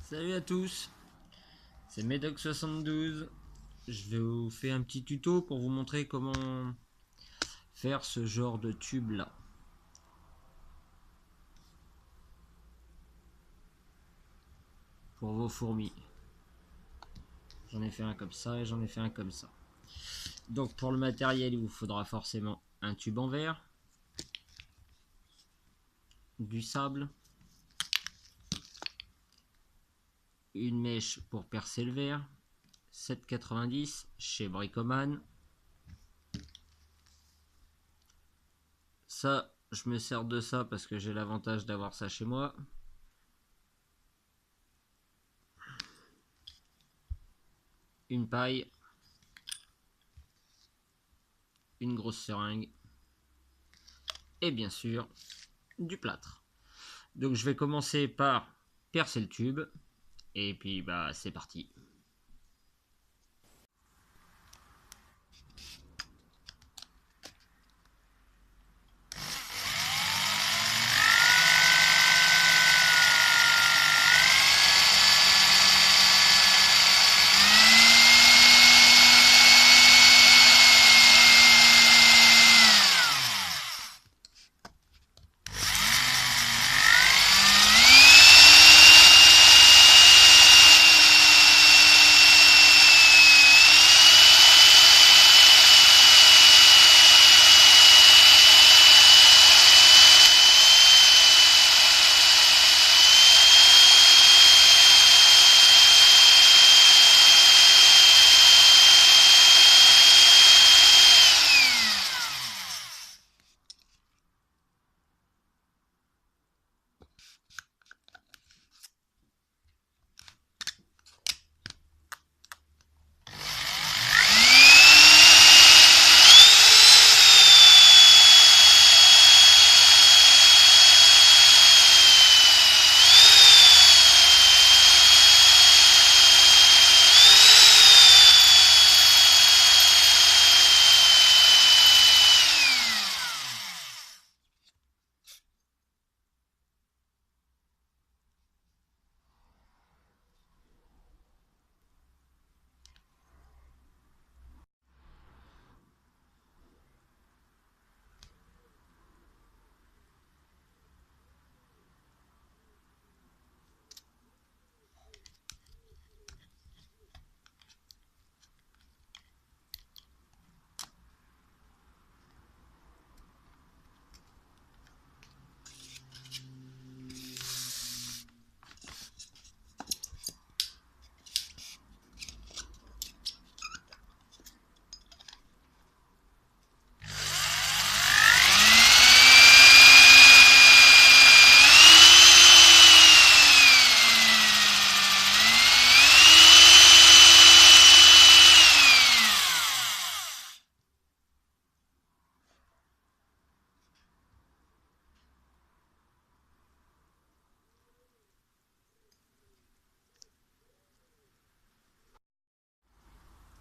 Salut à tous, c'est Medoc72. Je vais vous faire un petit tuto pour vous montrer comment faire ce genre de tube là. Pour vos fourmis. J'en ai fait un comme ça et j'en ai fait un comme ça. Donc pour le matériel, il vous faudra forcément un tube en verre, du sable, une mèche pour percer le verre, 7,90 chez Bricoman. Ça, je me sers de ça parce que j'ai l'avantage d'avoir ça chez moi. Une paille, une grosse seringue et bien sûr du plâtre. Donc je vais commencer par percer le tube et puis bah c'est parti.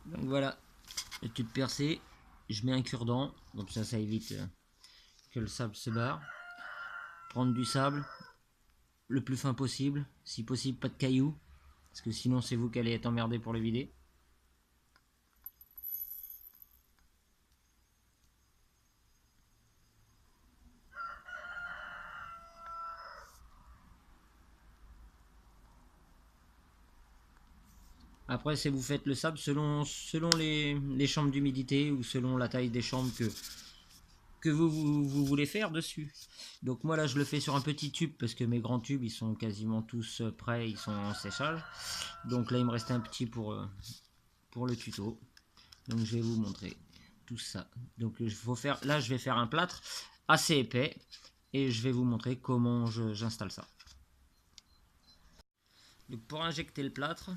Donc voilà, le tube percé, je mets un cure-dent, donc ça évite que le sable se barre. Prendre du sable, le plus fin possible, si possible pas de cailloux, parce que sinon c'est vous qui allez être emmerdé pour le vider. Après, c'est vous faites le sable selon les chambres d'humidité ou selon la taille des chambres que vous voulez faire dessus. Donc moi là, je le fais sur un petit tube parce que mes grands tubes, ils sont quasiment tous prêts, ils sont en séchage. Donc là, il me reste un petit pour le tuto. Donc je vais vous montrer tout ça. Donc là, je vais faire un plâtre assez épais et je vais vous montrer comment j'installe ça. Donc pour injecter le plâtre,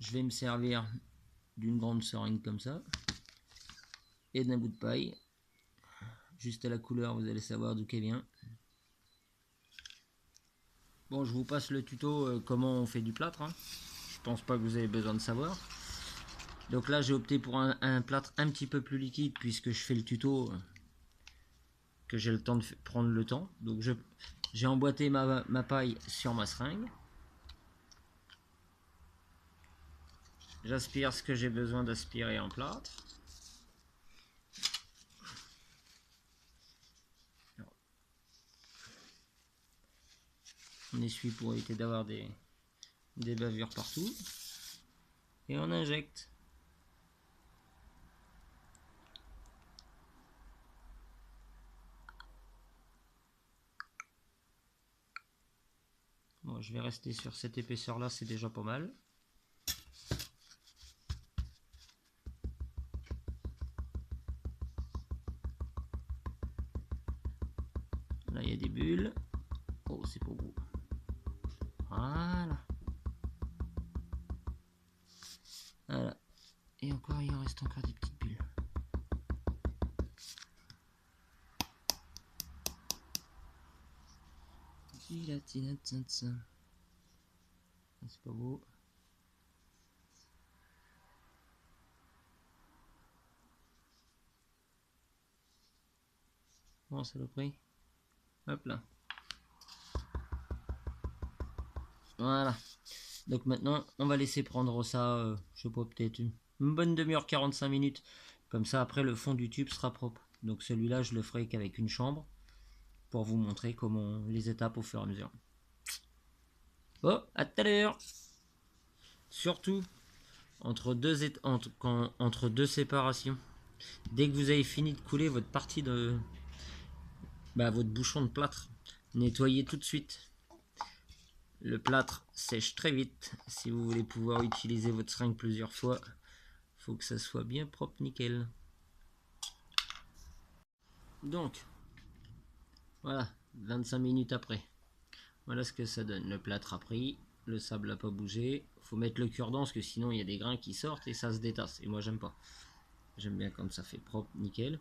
je vais me servir d'une grande seringue comme ça et d'un bout de paille. Juste à la couleur, vous allez savoir d'où qu'elle vient. Bon, je vous passe le tuto comment on fait du plâtre. Je pense pas que vous avez besoin de savoir. Donc là, j'ai opté pour un plâtre un petit peu plus liquide puisque je fais le tuto, que j'ai le temps de prendre le temps. Donc j'ai emboîté ma paille sur ma seringue. J'aspire ce que j'ai besoin d'aspirer en plâtre. On essuie pour éviter d'avoir des bavures partout. Et on injecte. Bon, je vais rester sur cette épaisseur là, c'est déjà pas mal. Là il y a des bulles. Oh, c'est pas beau. Voilà. Voilà. Et encore, il en reste encore des petites bulles. C'est pas beau. Bon, saloperie. Hop là. Voilà. Donc maintenant, on va laisser prendre ça, je sais pas, peut-être une bonne demi-heure, 45 minutes. Comme ça, après, le fond du tube sera propre. Donc celui-là, je le ferai qu'avec une chambre pour vous montrer comment les étapes au fur et à mesure. Bon, à tout à l'heure. Surtout, entre deux séparations, dès que vous avez fini de couler votre partie de... votre bouchon de plâtre, nettoyez tout de suite. Le plâtre sèche très vite. Si vous voulez pouvoir utiliser votre seringue plusieurs fois, il faut que ça soit bien propre, nickel. Donc, voilà, 25 minutes après. Voilà ce que ça donne. Le plâtre a pris, le sable n'a pas bougé. Faut mettre le cure-dent parce que sinon il y a des grains qui sortent et ça se détasse. Et moi j'aime pas. J'aime bien comme ça fait propre, nickel.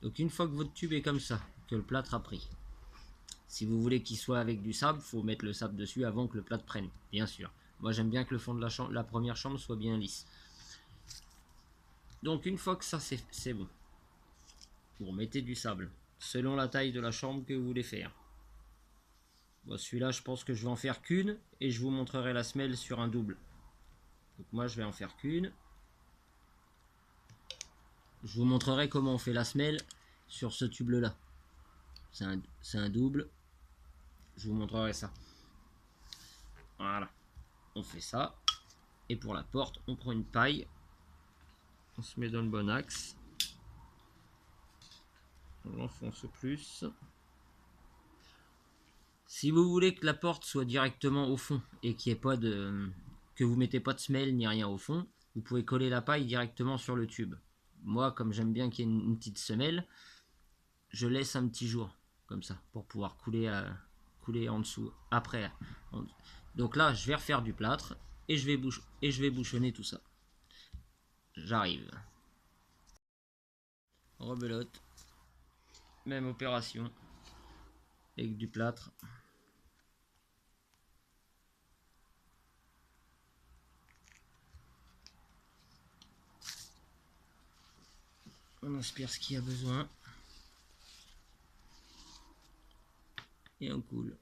Donc une fois que votre tube est comme ça, que le plâtre a pris, si vous voulez qu'il soit avec du sable, il faut mettre le sable dessus avant que le plâtre prenne, bien sûr. Moi j'aime bien que le fond de la première chambre soit bien lisse. Donc une fois que ça c'est bon, vous remettez du sable, selon la taille de la chambre que vous voulez faire. Bon, celui-là je pense que je vais en faire qu'une, et je vous montrerai la semelle sur un double. Donc moi je vais en faire qu'une. Je vous montrerai comment on fait la semelle sur ce tube là. C'est un double. Je vous montrerai ça. Voilà. On fait ça. Et pour la porte, on prend une paille. On se met dans le bon axe. On l'enfonce plus. Si vous voulez que la porte soit directement au fond et qu'il n'y ait pas de... que vous mettez pas de semelle ni rien au fond, vous pouvez coller la paille directement sur le tube. Moi, comme j'aime bien qu'il y ait une petite semelle, je laisse un petit jour comme ça pour pouvoir couler en dessous après. Donc là je vais refaire du plâtre et je vais bouchonner tout ça. J'arrive. Rebelote. Même opération avec du plâtre. On inspire ce qu'il y a besoin et on coule.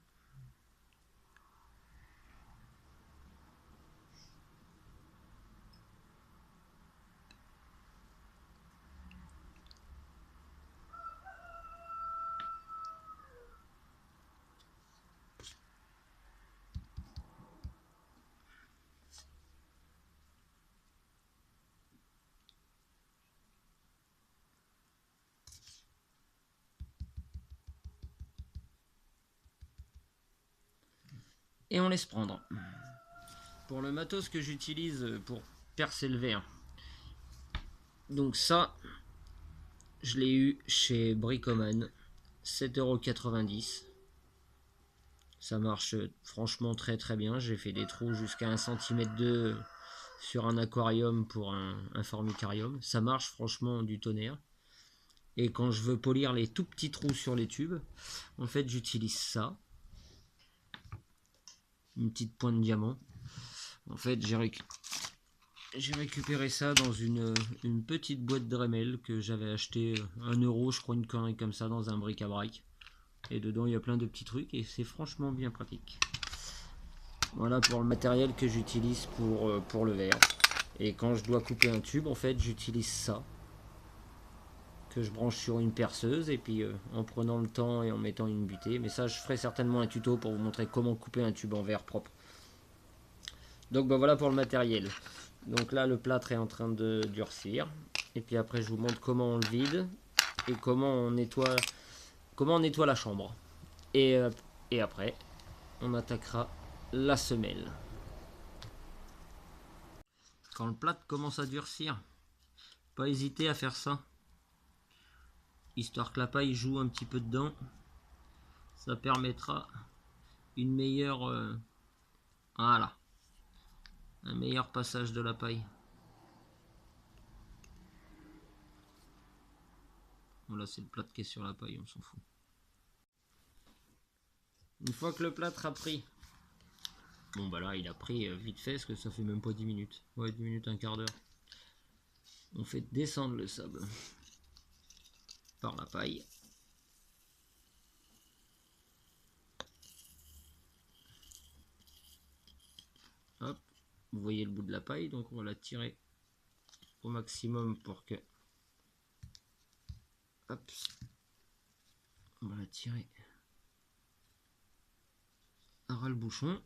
Et on laisse prendre. Pour le matos que j'utilise pour percer le verre, donc ça, je l'ai eu chez Bricoman, 7,90 €. Ça marche franchement très très bien. J'ai fait des trous jusqu'à 1,2 cm sur un aquarium pour un formicarium. Ça marche franchement du tonnerre. Et quand je veux polir les tout petits trous sur les tubes, en fait j'utilise ça. Une petite pointe de diamant. En fait j'ai récupéré ça dans une petite boîte Dremel que j'avais acheté 1 € je crois, une connerie comme ça, dans un bric-à-brac. Et dedans il y a plein de petits trucs et c'est franchement bien pratique. Voilà pour le matériel que j'utilise pour le verre. Et quand je dois couper un tube, en fait, j'utilise ça, que je branche sur une perceuse, et puis en prenant le temps et en mettant une butée. Mais ça, je ferai certainement un tuto pour vous montrer comment couper un tube en verre propre. Donc ben voilà pour le matériel. Donc là, le plâtre est en train de durcir. Et puis après, je vous montre comment on le vide et comment on nettoie la chambre. Et après, on attaquera la semelle. Quand le plâtre commence à durcir, pas hésiter à faire ça, histoire que la paille joue un petit peu dedans. Ça permettra une meilleure voilà, un meilleur passage de la paille. Bon, là c'est le plâtre qui est sur la paille, on s'en fout. Une fois que le plâtre a pris, bon bah là il a pris vite fait, parce que ça fait même pas 10 minutes. Ouais, 10 minutes, un quart d'heure. On fait descendre le sable par la paille. Hop, vous voyez le bout de la paille, donc on va la tirer au maximum pour que... Hop, on va la tirer à ras le bouchon.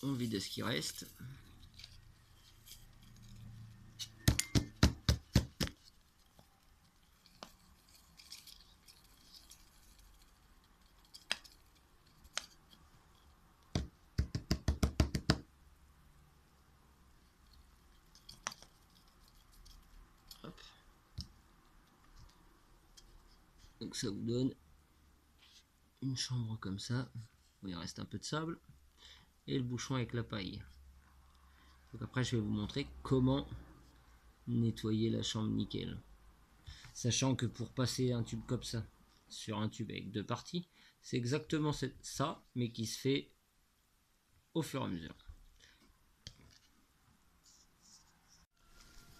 On vide ce qui reste. Hop. Donc ça vous donne une chambre comme ça. Il reste un peu de sable. Et le bouchon avec la paille. Donc après je vais vous montrer comment nettoyer la chambre nickel. Sachant que pour passer un tube comme ça sur un tube avec deux parties, c'est exactement ça, mais qui se fait au fur et à mesure.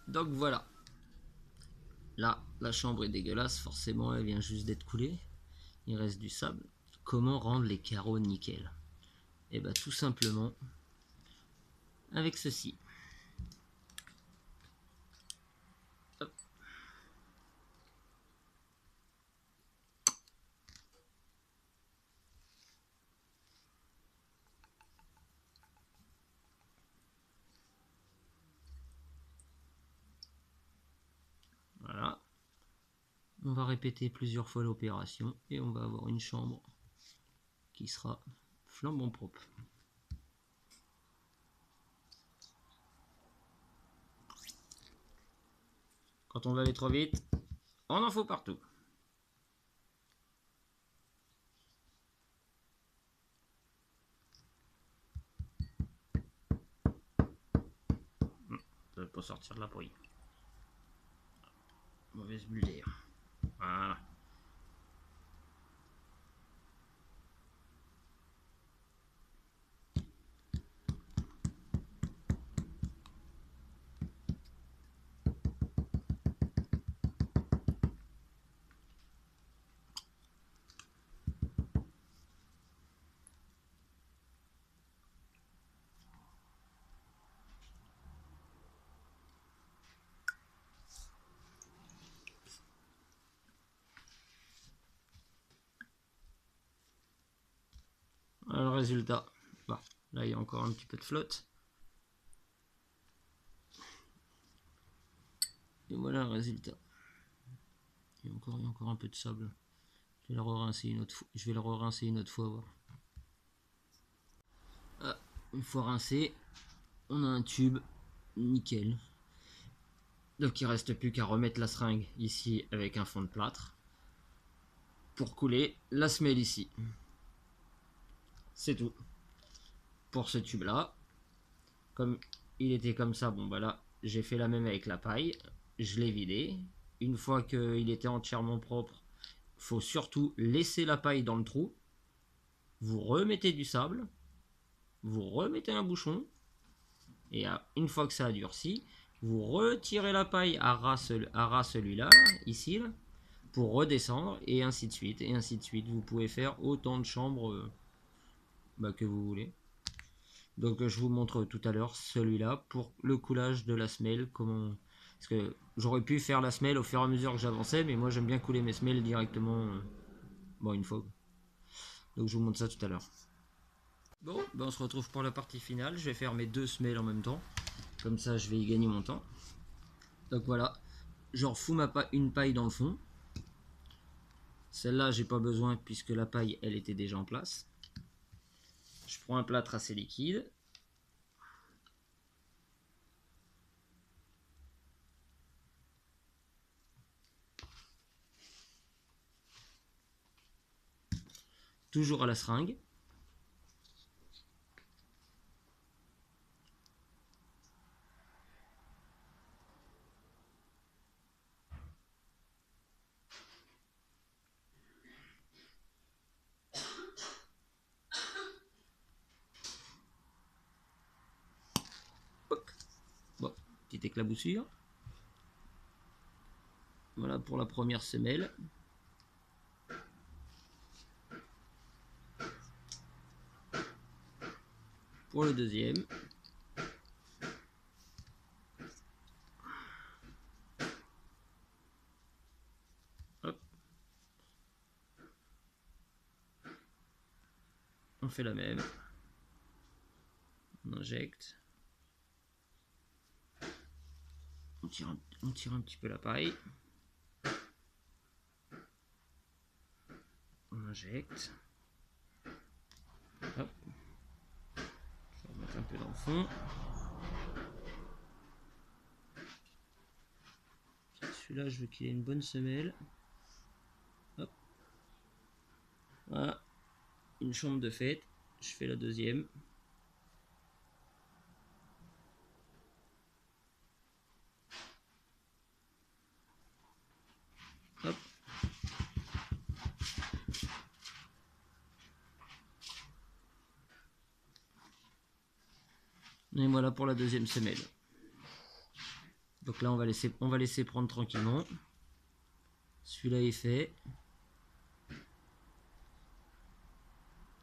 Donc voilà. Là, la chambre est dégueulasse, forcément elle vient juste d'être coulée. Il reste du sable. Comment rendre les carreaux nickel? Et bien tout simplement avec ceci. Hop. Voilà. On va répéter plusieurs fois l'opération et on va avoir une chambre qui sera flambant propre. Quand on va aller trop vite, on en faut partout. Ça ne va pas sortir de la poêle. Mauvaise bulle d'air. Voilà. Alors, le résultat, bah, là il y a encore un petit peu de flotte. Et voilà le résultat. Il y a encore un peu de sable. Je vais le re-rincer une autre fois. Voir. Ah, une fois rincé, on a un tube nickel. Donc il ne reste plus qu'à remettre la seringue ici avec un fond de plâtre pour couler la semelle ici. C'est tout pour ce tube là. Comme il était comme ça, bon bah là j'ai fait la même avec la paille, je l'ai vidé. Une fois qu'il était entièrement propre, il faut surtout laisser la paille dans le trou. Vous remettez du sable, vous remettez un bouchon, et une fois que ça a durci, vous retirez la paille à ras celui-là, ici, là, pour redescendre, et ainsi de suite, et ainsi de suite. Vous pouvez faire autant de chambres que vous voulez. Donc je vous montre tout à l'heure celui-là pour le coulage de la semelle. Comment... Parce que j'aurais pu faire la semelle au fur et à mesure que j'avançais, mais moi j'aime bien couler mes semelles directement. Bon, une fois. Donc je vous montre ça tout à l'heure. Bon, ben on se retrouve pour la partie finale. Je vais faire mes 2 semelles en même temps. Comme ça, je vais y gagner mon temps. Donc voilà, je refous une paille dans le fond. Celle-là, j'ai pas besoin puisque la paille, elle était déjà en place. Je prends un plâtre assez liquide. Toujours à la seringue. Bon, petite éclaboussure. Voilà pour la première semelle. Pour le deuxième. Hop. On fait la même. On injecte. On tire un petit peu la paille. On injecte. Hop. Je vais remettre un peu dans le fond. Celui-là, je veux qu'il ait une bonne semelle. Hop. Voilà. Une chambre de fête. Je fais la deuxième. Hop. Et voilà pour la deuxième semelle. Donc là, on va laisser prendre tranquillement. Celui-là est fait.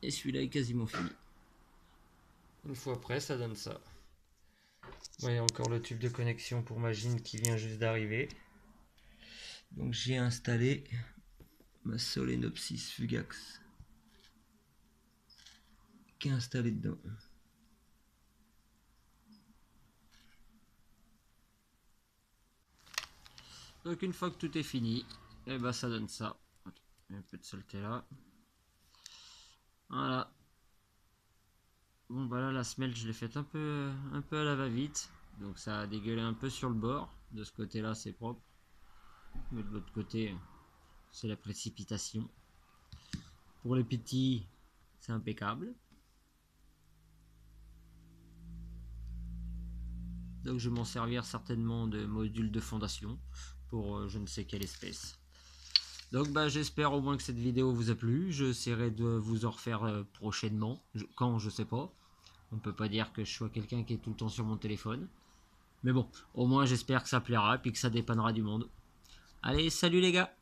Et celui-là est quasiment fini. Une fois prêt, ça donne ça. Vous voyez encore le tube de connexion pour ma gym qui vient juste d'arriver. Donc j'ai installé ma Solenopsis fugax qui est installée dedans. Donc une fois que tout est fini, et ben ça donne ça. Un peu de saleté là. Voilà. Bon bah là la semelle je l'ai faite un peu à la va-vite. Donc ça a dégueulé un peu sur le bord. De ce côté là c'est propre. Mais de l'autre côté c'est la précipitation. Pour les petits c'est impeccable. Donc je vais m'en servir certainement de module de fondation pour je ne sais quelle espèce. Donc bah, j'espère au moins que cette vidéo vous a plu. J'essaierai de vous en refaire prochainement. Quand, je sais pas. On peut pas dire que je sois quelqu'un qui est tout le temps sur mon téléphone. Mais bon, au moins j'espère que ça plaira et puis que ça dépannera du monde. Allez, salut les gars!